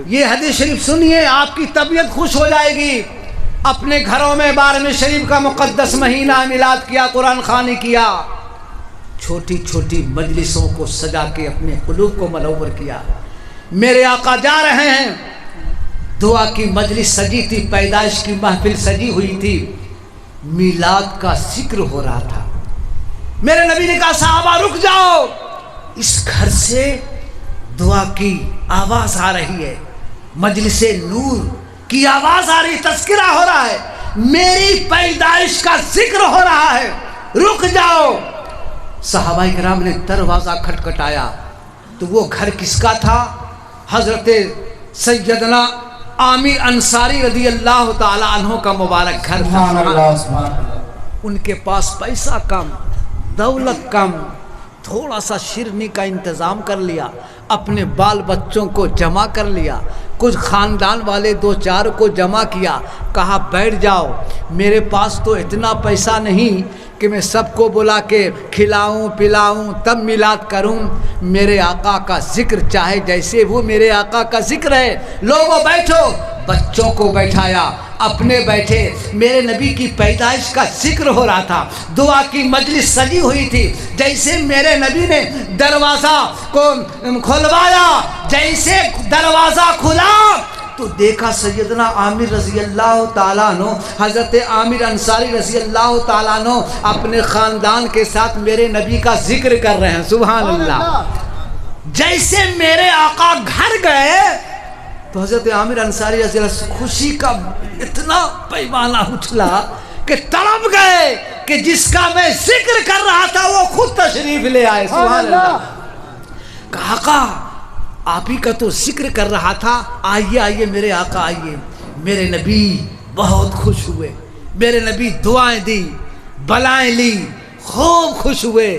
ये हदीस शरीफ सुनिए, आपकी तबीयत खुश हो जाएगी। अपने घरों में 12वें शरीफ का मुक़द्दस महीना मिलाद किया, कुरान ख़ानी किया, छोटी छोटी मजलिसों को सजा के अपने क़ुलूब को मनव्वर किया। मेरे आका जा रहे हैं, दुआ की मजलिस सजी थी, पैदाइश की महफिल सजी हुई थी, मिलाद का जिक्र हो रहा था। मेरे नबी ने कहा साहबा रुक जाओ, इस घर से दुआ की आवाज़ आ रही है, मजलिस नूर की आवाज़ आ रही, तज़किरा हो रहा है, मेरी पैदाइश का जिक्र हो रहा है, रुक जाओ। सहाबा इकराम ने दरवाज़ा खटखटाया तो वो घर किसका था? हज़रत सैयदना आमिर अंसारी रज़ी अल्लाह ताला अन्हु का मुबारक घर था। उनके पास पैसा कम, दौलत कम, थोड़ा सा शिरनी का इंतज़ाम कर लिया, अपने बाल बच्चों को जमा कर लिया, कुछ ख़ानदान वाले 2-4 को जमा किया, कहा बैठ जाओ, मेरे पास तो इतना पैसा नहीं कि मैं सबको बुला के खिलाऊं पिलाऊं तब मिलाद करूं। मेरे आका का जिक्र चाहे जैसे वो मेरे आका का जिक्र है। लोगों बैठो, बच्चों को बैठाया, अपने बैठे, मेरे नबी की पैदाइश का जिक्र हो रहा था, दुआ की मजलिस सजी हुई थी। जैसे मेरे नबी ने दरवाज़ा को खुलवाया, जैसे दरवाज़ा खुला तो देखा सैयदना आमिर रज़ी अल्लाह ताला अन्हु, हज़रत आमिर अंसारी रज़ी अल्लाह ताला अन्हु अपने ख़ानदान के साथ मेरे नबी का जिक्र कर रहे हैं। सुभान अल्लाह। जैसे मेरे आका घर गए तो हज़रत आमिर अंसारी रज़ी अल्लाह खुशी का इतना पैमाना उछला कि तड़प गए कि जिसका मैं जिक्र कर रहा था वो खुद तशरीफ ले आए। सुभान अल्लाह। आका आप ही का तो जिक्र कर रहा था, आइए आइए मेरे आका आइए। मेरे नबी बहुत खुश हुए, मेरे नबी दुआएं दी, बलाएं ली, खूब खुश हुए।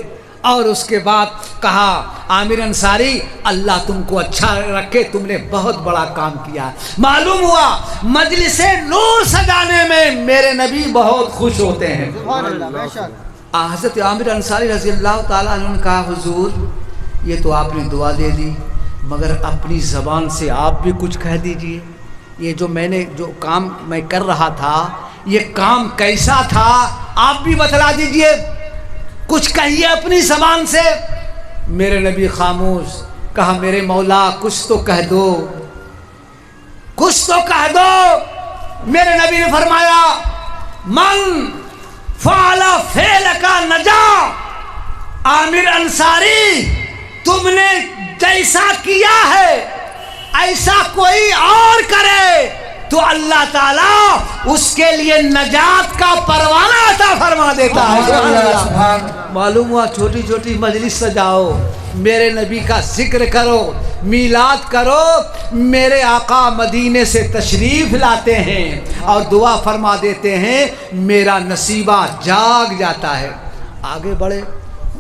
और उसके बाद कहा, आमिर अंसारी अल्लाह तुमको अच्छा रखे, तुमने बहुत बड़ा काम किया। मालूम हुआ मजलिसे नूर सजाने में मेरे नबी बहुत खुश होते हैं। हज़रत आमिर अंसारी रज़ी अल्लाह ताला अन्हु ने कहा, हुजूर ये तो आपने दुआ दे दी, मगर अपनी ज़बान से आप भी कुछ कह दीजिए। ये जो काम मैं कर रहा था, ये काम कैसा था आप भी बतला दीजिए, कुछ कहिए अपनी ज़बान से। मेरे नबी खामोश। कहा, मेरे मौला कुछ तो कह दो, कुछ तो कह दो। मेरे नबी ने फरमाया, मन फ़अला फ़ेल का नजा। आमिर अंसारी तुमने जैसा किया है ऐसा कोई और करे तो अल्लाह ताला उसके लिए नजात का परवाना अता फरमा देता है। मालूम हुआ छोटी छोटी मजलिस सजाओ, मेरे नबी का जिक्र करो, मीलाद करो। मेरे आका मदीने से तशरीफ़ लाते हैं और दुआ फरमा देते हैं, मेरा नसीबा जाग जाता है। आगे बढ़े,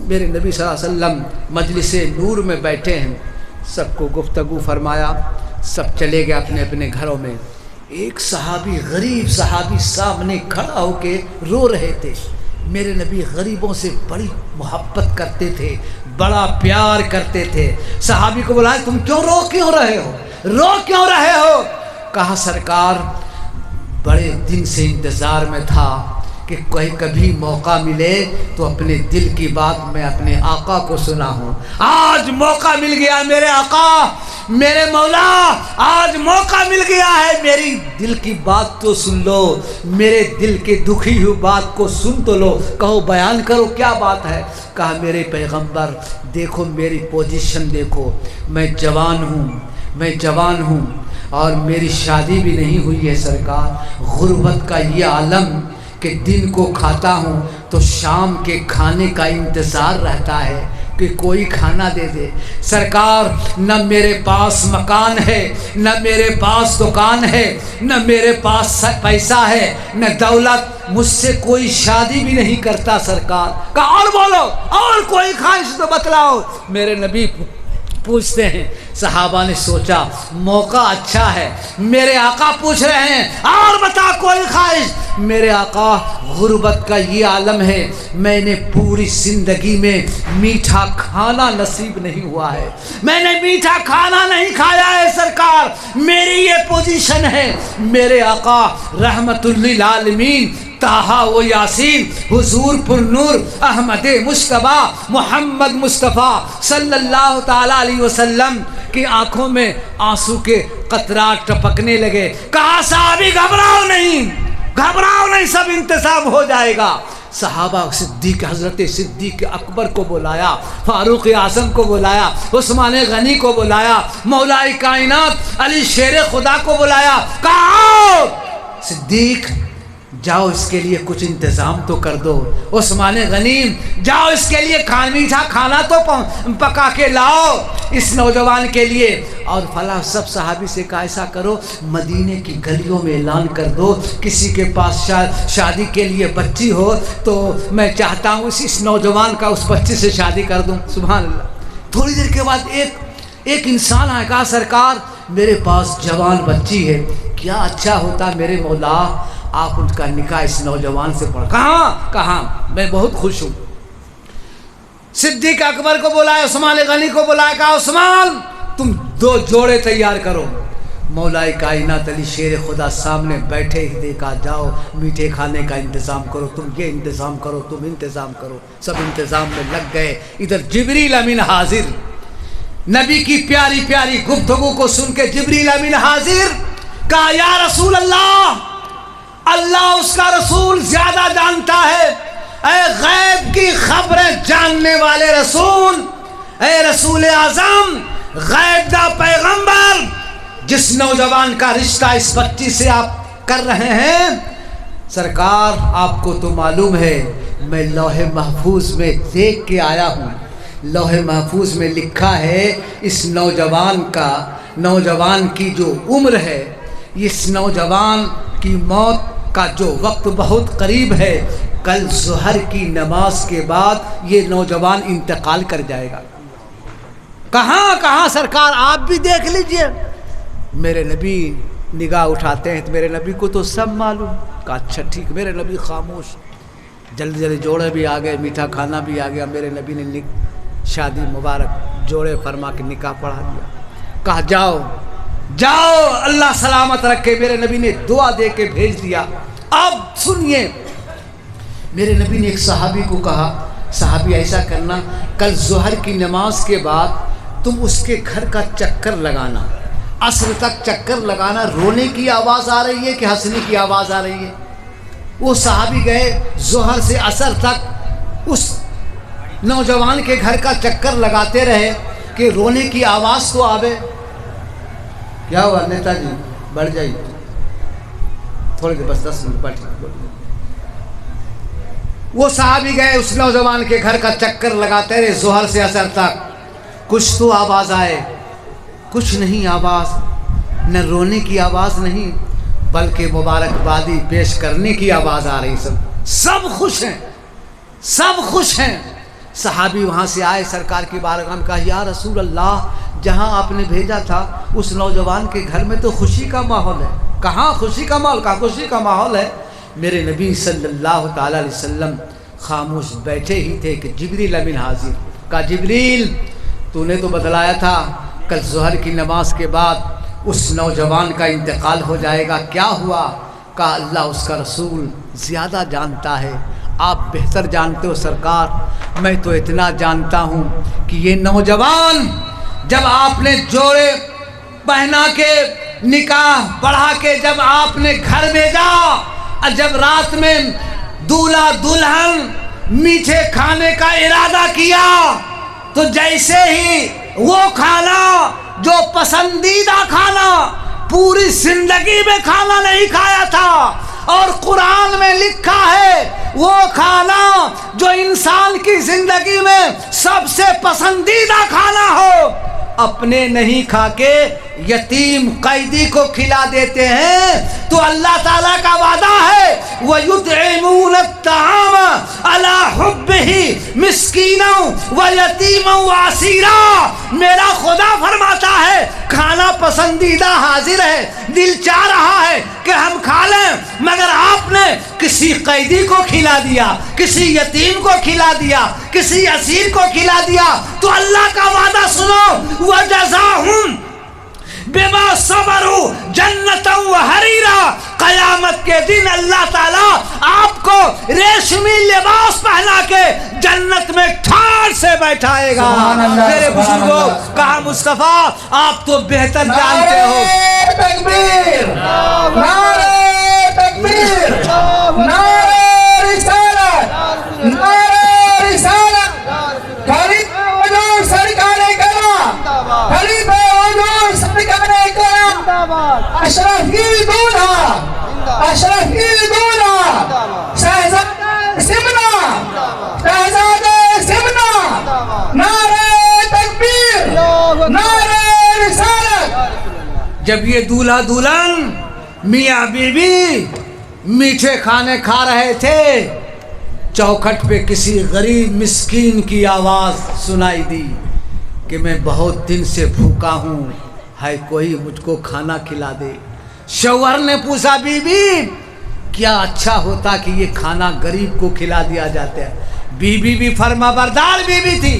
मेरे नबी सल्लल्लाहु अलैहि वसल्लम मजलिस नूर में बैठे हैं, सबको गुफ्तगू फरमाया, सब चले गए अपने अपने घरों में। एक सहाबी, गरीब सहाबी सामने खड़ा होके रो रहे थे। मेरे नबी गरीबों से बड़ी मोहब्बत करते थे, बड़ा प्यार करते थे। सहाबी को बुलाया, तुम क्यों रहे हो? कहा, सरकार बड़े दिन से इंतज़ार में था कि कभी मौका मिले तो अपने दिल की बात मैं अपने आका को सुनाऊं। आज मौका मिल गया मेरे आका, मेरे मौला, आज मौका मिल गया है, मेरी दिल की बात तो सुन लो, मेरे दिल के दुखी हुई बात को सुन तो लो। कहो, बयान करो, क्या बात है? कहा, मेरे पैगंबर देखो, मेरी पोजीशन देखो, मैं जवान हूँ और मेरी शादी भी नहीं हुई है सरकार। गुर्बत का ये आलम कि दिन को खाता हूँ तो शाम के खाने का इंतज़ार रहता है कि कोई खाना दे दे। सरकार, न मेरे पास मकान है, न मेरे पास दुकान है, न मेरे पास पैसा है, न दौलत, मुझसे कोई शादी भी नहीं करता सरकार। कहा, और बोलो, और कोई ख्वाहिश तो बतलाओ। मेरे नबी पूछते हैं। सहाबा ने सोचा मौका अच्छा है, मेरे आका पूछ रहे हैं, और बता कोई ख्वाहिश। मेरे आका, गुर्बत का ये आलम है, मैंने पूरी ज़िंदगी में मीठा खाना नसीब नहीं हुआ है, मैंने मीठा खाना नहीं खाया है सरकार, मेरी ये पोजीशन है। मेरे आका रहमतुल लिल आलमीन ताहा व यासीन हुजूर पुरनूर अहमद मुस्तफ़ा मोहम्मद मुस्तफ़ा सल्लल्लाहु ताला अलैहि वसल्लम की आंखों में आंसू के कतरात टपकने लगे। कहा, साहबी घबराओ नहीं, सब इंतजाम हो जाएगा। सहाबा सिद्दीक, हज़रत सिद्दीक अकबर को बुलाया, फारूक आज़म को बुलाया, उस्मान गनी को बुलाया, मौलाए कायनात अली शेर खुदा को बुलाया। कहा, सिद्दीक जाओ इसके लिए कुछ इंतज़ाम तो कर दो। उस्मान गनीम, जाओ इसके लिए मीठा खाना तो पका के लाओ इस नौजवान के लिए। और फला सब सहाबी से कहा, ऐसा करो मदीने की गलियों में ऐलान कर दो, किसी के पास शादी के लिए बच्ची हो तो मैं चाहता हूँ इस नौजवान का उस बच्ची से शादी कर दूँ। सुभान अल्लाह। थोड़ी देर के बाद एक इंसान आया, कहा, सरकार मेरे पास जवान बच्ची है, क्या अच्छा होता मेरे मौला आप उनका निकाह इस नौजवान से पढ़। कहाँ? मैं बहुत खुश हूँ। सिद्दीक अकबर को बुलाया, उस्मान गनी को बुलाया, कहा, उस्मान तुम 2 जोड़े तैयार करो। मौलाए कायनात अली शेर खुदा सामने बैठे ही देखा, जाओ मीठे खाने का इंतज़ाम करो, तुम ये इंतज़ाम करो, तुम इंतज़ाम करो। सब इंतज़ाम में लग गए। इधर जिब्रील अमीन हाजिर, नबी की प्यारी प्यारी गुफ्तगू को सुन के जिब्रील अमीन हाजिर। कहा, या रसूल अल्लाह, अल्लाह उसका रसूल ज्यादा जानता है। ऐ गैब की खबरें जानने वाले रसूल, ऐ रसूल आज़म, गैब दा पैगंबर, जिस नौजवान का रिश्ता इस बच्ची से आप कर रहे हैं, सरकार आपको तो मालूम है मैं लौहे महफूज में देख के आया हूँ, लौह महफूज में लिखा है इस नौजवान की जो उम्र है, इस नौजवान की मौत का जो वक्त बहुत करीब है, कल ज़ुहर की नमाज के बाद ये नौजवान इंतकाल कर जाएगा। कहाँ कहाँ सरकार आप भी देख लीजिए। मेरे नबी निगाह उठाते हैं तो मेरे नबी को तो सब मालूम। कहा अच्छा ठीक, मेरे नबी खामोश। जल्दी जल्दी जोड़े भी आ गए, मीठा खाना भी आ गया। मेरे नबी ने शादी मुबारक जोड़े फरमा के निकाह पढ़ा दिया। कहा जाओ जाओ अल्लाह सलामत रखे। मेरे नबी ने दुआ दे के भेज दिया। अब सुनिए, मेरे नबी ने एक सहाबी को कहा, सहाबी ऐसा करना, कल ज़ुहर की नमाज के बाद तुम उसके घर का चक्कर लगाना, असर तक चक्कर लगाना। रोने की आवाज़ आ रही है कि हंसने की आवाज़ आ रही है? वो सहाबी गए, ज़ुहर से असर तक उस नौजवान के घर का चक्कर लगाते रहे कि रोने की आवाज़ तो आवे। क्या हुआ नेताजी, बढ़ जाइए थोड़ी देर, बस 10 मिनट बैठिए। वो सहाबी गए, उस नौजवान के घर का चक्कर लगाते रहे ज़ुहर से असर तक। कुछ तो आवाज़ आए, कुछ नहीं आवाज़, न रोने की आवाज़ नहीं, बल्कि मुबारकबादी पेश करने की आवाज़ आ रही। सब खुश हैं, सब खुश हैं। सहाबी वहाँ से आए, सरकार की बारगाह में कहा, या रसूल अल्लाह, जहाँ आपने भेजा था उस नौजवान के घर में तो खुशी का माहौल है। कहाँ खुशी का माहौल? कहाँ खुशी का माहौल है? मेरे नबी सल्लल्लाहु ताला अलैहि वसल्लम खामोश बैठे ही थे कि जिब्रील अमीन हाजिर। कहा जिब्रील, तूने तो बतलाया था कल ज़ुहर की नमाज के बाद उस नौजवान का इंतकाल हो जाएगा, क्या हुआ? कहा अल्लाह उसका रसूल ज़्यादा जानता है, आप बेहतर जानते हो सरकार। मैं तो इतना जानता हूँ कि ये नौजवान जब आपने जोड़े पहना के निकाह पढ़ा के जब आपने घर भेजा, और जब रात में दूल्हा दुल्हन मीठे खाने का इरादा किया, तो जैसे ही वो खाना जो पसंदीदा खाना, पूरी जिंदगी में खाना नहीं खाया था, और कुरान में लिखा है वो खाना जो इंसान की जिंदगी में सबसे पसंदीदा खाना हो, अपने नहीं खा के यतीम कैदी को खिला देते हैं। तो अल्लाह ताला का वादा है, वयुतइमून अत्ताम अला हुब्बिही मिस्कीना व यतीमा व असीरा। मेरा खुदा फरमाता है खाना पसंदीदा हाजिर है, दिल चाह रहा है कि हम खा लें, मगर आपने किसी कैदी को खिला दिया, किसी यतीम को खिला दिया, किसी असीर को खिला दिया। तो अल्लाह का वादा सुनो, वजज़ाहुम बिमा सबरू जन्नतन व हरीरा। क़यामत के दिन अल्लाह ताला आपको रेशमी लिबास पहना के जन्नत में ठाड़ से बैठाएगा। मेरे बुजुर्गों, कहा मुस्तफा आप तो बेहतर जानते हो। तकबीर, नारे तकबीर, नारे रिसालत, नारे रिसालत। खलीफा हुजूर सरकारे करा, खलीफा हुजूर सरकारे करा, अशरफी दूल्हा, अशरफी दूल्हा, शहजादा सिमना, शहजादा सिमना। नारे तकबीर, नारे रिसालत। जब ये दूल्हा दुल्हन मियाँ बीवी मीठे खाने खा रहे थे, चौखट पे किसी गरीब मिस्कीन की आवाज़ सुनाई दी कि मैं बहुत दिन से भूखा हूँ, है कोई मुझको खाना खिला दे। शौहर ने पूछा बीबी क्या अच्छा होता कि ये खाना गरीब को खिला दिया जाता है। बीबी भी फरमाबरदार बीबी थी।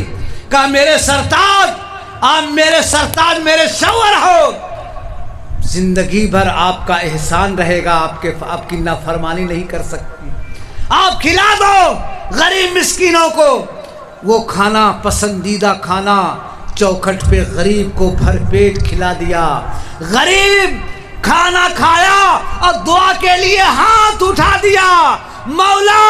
कहा मेरे सरताज, आप मेरे सरताज मेरे शौहर हो, जिंदगी भर आपका एहसान रहेगा, आपकी नाफरमानी नहीं कर सकती, आप खिला दो गरीब मिस्कीनों को। वो खाना पसंदीदा खाना चौखट पे गरीब को भरपेट खिला दिया। गरीब खाना खाया और दुआ के लिए हाथ उठा दिया, मौला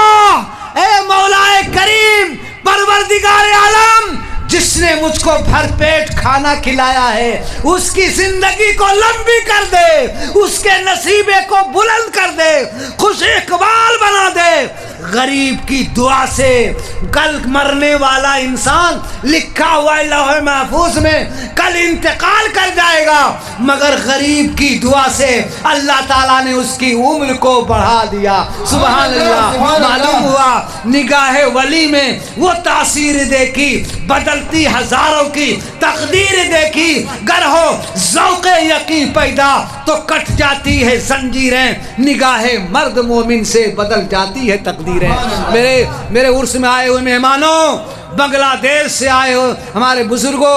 ए मौलाए करीम, परवरदिगार आलम, जिसने मुझको भरपेट खाना खिलाया है उसकी जिंदगी को लंबी कर दे, उसके नसीबे को बुलंद कर दे, खुश इकबाल बना दे। غریب کی دعا سے کل مرنے والا انسان لکھا ہوا ہے لوح محفوظ میں کل انتقال کر جائے گا، مگر غریب کی دعا سے اللہ تعالیٰ نے اس کی عمر کو بڑھا دیا۔ سبحان اللہ۔ معلوم ہوا نگاہ ولی میں وہ تاثیر دیکھی، بدلتی ہزاروں کی تقدیر دیکھی، گر ہو ذوق یقین پیدا تو کٹ جاتی ہے زنجیریں، نگاہ مرد مومن سے بدل جاتی ہے تقدیریں۔ میرے عرس میں آئے ہوئے مہمانوں، بنگلہ دیش سے آئے ہو ہمارے بزرگوں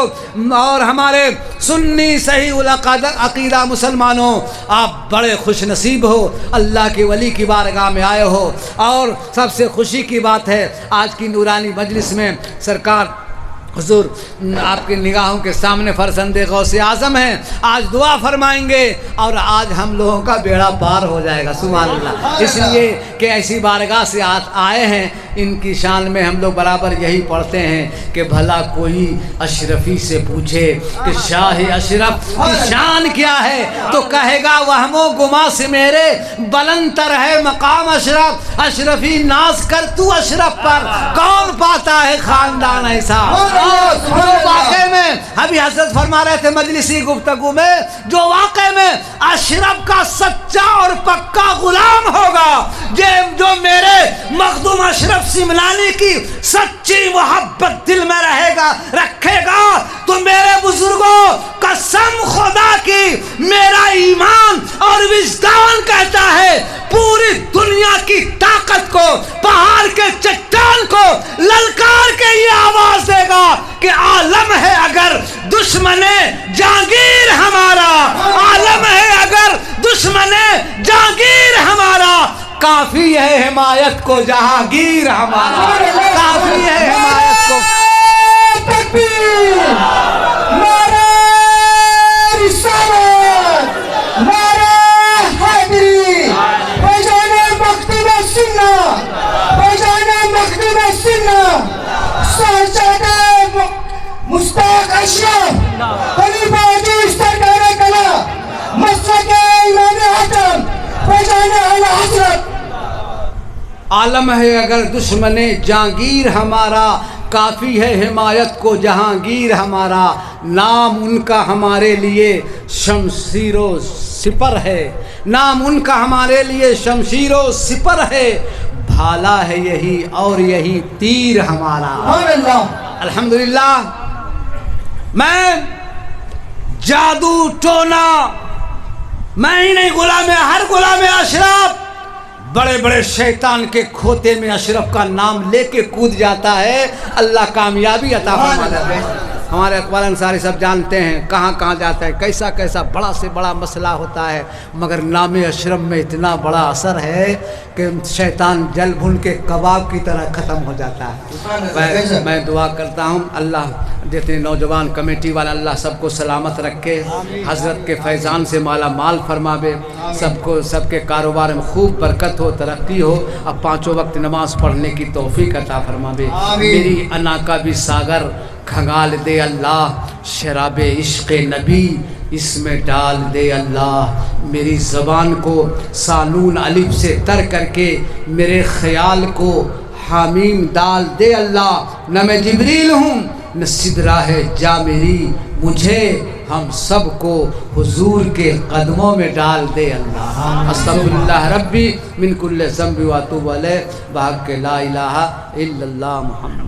اور ہمارے سنی صحیح العقیدہ مسلمانوں، آپ بڑے خوش نصیب ہو، اللہ کے ولی کی بارگاہ میں آئے ہو۔ اور سب سے خوشی کی بات ہے آج کی نورانی مجلس میں سرکار حضور آپ کی نگاہوں کے سامنے فرزند غوث اعظم ہیں، آج دعا فرمائیں گے اور آج ہم لوگوں کا بیڑا پار ہو جائے گا۔ سبحان اللہ۔ اس لیے کہ ایسی بارگاہ سے آئے ہیں، ان کی شان میں ہم لوگ برابر یہی پڑھتے ہیں کہ بھلا کوئی اشرفی سے پوچھے کہ شاہ اشرف کی شان کیا ہے تو کہے گا وہم و گما سے میرے بلند تر ہے مقام اشرف، اشرفی ناز کر تو اشرف پر کون پاتا ہے خاندان ایسا۔ واقعے میں ابھی حضرت فرما رہے تھے مجلسی گفتگو میں، جو واقعے میں اشرف کا سچا اور پکا غلام ہوگا، جو میرے مخدوم اشرف سمنانی کی سچی محبت دل میں رکھے گا تو میرے بزرگوں قسم خدا کی میرا ایمان اور وجدان کہتا ہے پوری دنیا کی طاقت کو، پہاڑ کے چٹان کو للکار کے یہ آواز دے گا کہ عالم ہے اگر دشمن جہانگیر ہمارا، عالم ہے اگر دشمن جہانگیر ہمارا، کافی ہے حمایت کو جہانگیر ہمارا، کافی ہے حمایت کو۔ تکبیر، نعرہ رسالت، نعرہ حیدری، فیضان مکتوب سنہ، فیضان مکتوب سنہ، سرچاد مشتاق اشرف، خلیفہ عزیز سرکار کلا، مسلک امام اعظم، فیضان اعلی حضرت۔ عالم ہے اگر دشمن جہانگیر ہمارا، کافی ہے حمایت کو جہانگیر ہمارا، نام ان کا ہمارے لیے شمشیر و سپر ہے، نام ان کا ہمارے لیے شمشیر و سپر ہے، بھالا ہے یہی اور یہی تیر ہمارا۔ الحمدللہ۔ میں جادو ٹونا میں ہی نہیں، غلام ہر غلام اشرف بڑے بڑے شیطان کے کھوتے میں اشرف کا نام لے کے کود جاتا ہے، اللہ کامیابی عطا فرما دیتے ہیں۔ ہمارے اقبال انصاری سب جانتے ہیں کہاں کہاں جاتا ہے، کیسا کیسا بڑا سے بڑا مسئلہ ہوتا ہے، مگر نام اشرف میں اتنا بڑا اثر ہے کہ شیطان جل بھن کے کباب کی طرح ختم ہو جاتا ہے۔ میں دعا کرتا ہوں اللہ جتنے نوجوان کمیٹی والا اللہ سب کو سلامت رکھے، حضرت کے فیضان سے مالا مال فرماوے، سب کے کاروبار میں خوب برکت ہو، ترقی ہو، اب پانچوں وقت نماز پڑھنے کی توفیق عطا فرماوے۔ میری انا کا بھی ساگر کھنگال دے اللہ، شراب عشق نبی اس میں ڈال دے اللہ، میری زبان کو سانون الف سے تر کر کے میرے خیال کو حامیم دال دے اللہ، نہ میں جبریل ہوں نہ سدرا ہے جا میری، مجھے ہم سب کو حضور کے قدموں میں ڈال دے اللہ۔ استغفر اللہ ربی من کل ذنب و اتوب الیہ، بحق لا الہ الا اللہ محمد۔